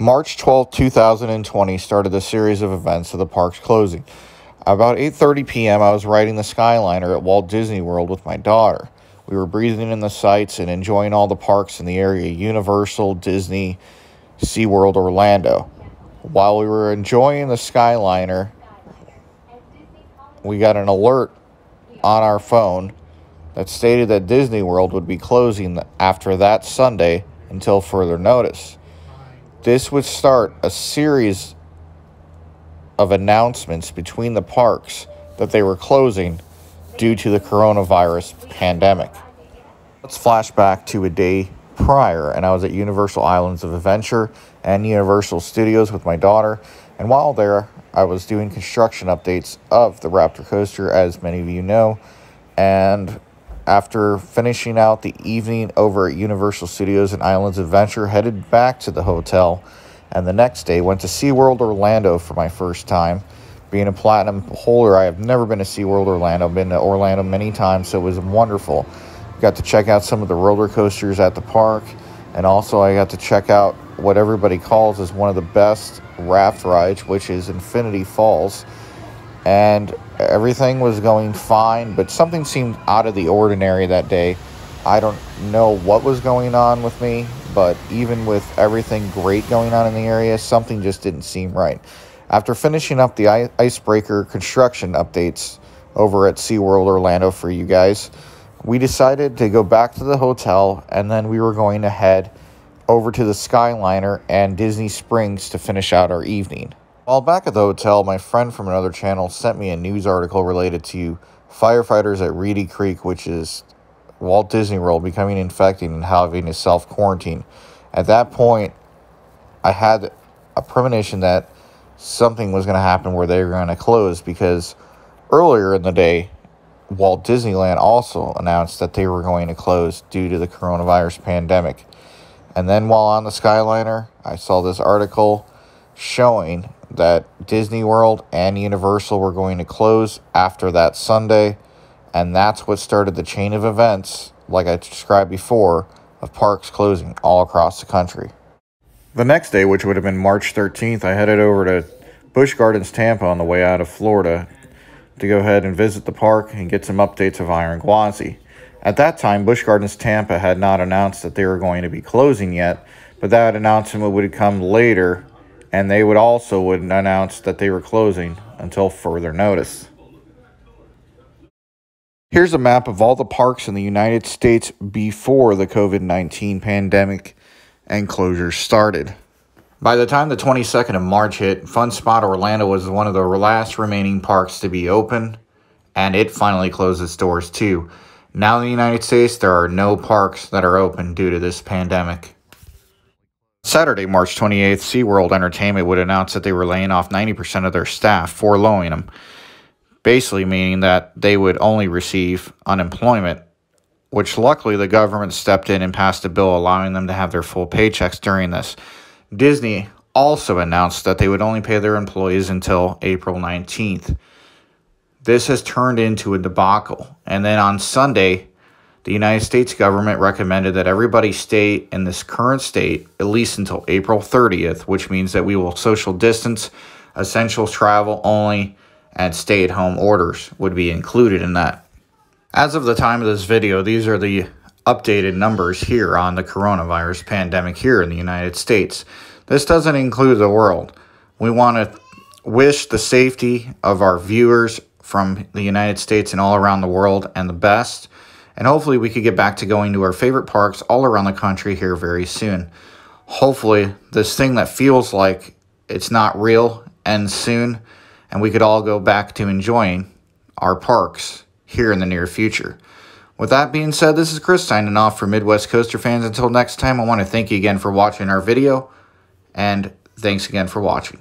March 12th, 2020 started the series of events of the park's closing. About 8:30 p.m., I was riding the Skyliner at Walt Disney World with my daughter. We were breathing in the sights and enjoying all the parks in the area: Universal, Disney, SeaWorld, Orlando. While we were enjoying the Skyliner, we got an alert on our phone that stated that Disney World would be closing after that Sunday until further notice. This would start a series of announcements between the parks that they were closing due to the coronavirus pandemic. Let's flash back to a day prior, and I was at Universal Islands of Adventure and Universal Studios with my daughter, and while there, I was doing construction updates of the Raptor coaster, as many of you know, and after finishing out the evening over at Universal Studios and Islands Adventure, headed back to the hotel, and the next day went to SeaWorld Orlando for my first time. Being a Platinum holder, I have never been to SeaWorld Orlando. I've been to Orlando many times, so it was wonderful. Got to check out some of the roller coasters at the park, and also I got to check out what everybody calls as one of the best raft rides, which is Infinity Falls. And everything was going fine, but something seemed out of the ordinary that day. I don't know what was going on with me, but even with everything great going on in the area, something just didn't seem right. After finishing up the Icebreaker construction updates over at SeaWorld Orlando for you guys, we decided to go back to the hotel, and then we were going to head over to the Skyliner and Disney Springs to finish out our evening. While back at the hotel, my friend from another channel sent me a news article related to firefighters at Reedy Creek, which is Walt Disney World, becoming infected and having to self-quarantine. At that point, I had a premonition that something was going to happen where they were going to close, because earlier in the day, Walt Disneyland also announced that they were going to close due to the coronavirus pandemic. And then while on the Skyliner, I saw this article showing that Disney World and Universal were going to close after that Sunday, and that's what started the chain of events, like I described before, of parks closing all across the country. The next day, which would have been March 13th, I headed over to Busch Gardens, Tampa on the way out of Florida to go ahead and visit the park and get some updates of Iron Gwazi. At that time, Busch Gardens Tampa had not announced that they were going to be closing yet, but that announcement would come later, and they would announce that they were closing until further notice. Here's a map of all the parks in the United States before the COVID-19 pandemic and closures started. By the time the 22nd of March hit, Fun Spot Orlando was one of the last remaining parks to be open, and it finally closed its doors too. Now in the United States, there are no parks that are open due to this pandemic. Saturday, March 28th, SeaWorld Entertainment would announce that they were laying off 90% of their staff, furloughing them, basically meaning that they would only receive unemployment, which luckily the government stepped in and passed a bill allowing them to have their full paychecks during this. Disney also announced that they would only pay their employees until April 19th. This has turned into a debacle, and then on Sunday, the United States government recommended that everybody stay in this current state at least until April 30th, which means that we will social distance, essential travel only, and stay-at-home orders would be included in that. As of the time of this video, these are the updated numbers here on the coronavirus pandemic here in the United States. This doesn't include the world. We want to wish the safety of our viewers from the United States and all around the world and the best. And hopefully we could get back to going to our favorite parks all around the country here very soon. Hopefully this thing that feels like it's not real ends soon, and we could all go back to enjoying our parks here in the near future. With that being said, this is Chris signing off for Midwest Coaster fans. Until next time, I want to thank you again for watching our video, and thanks again for watching.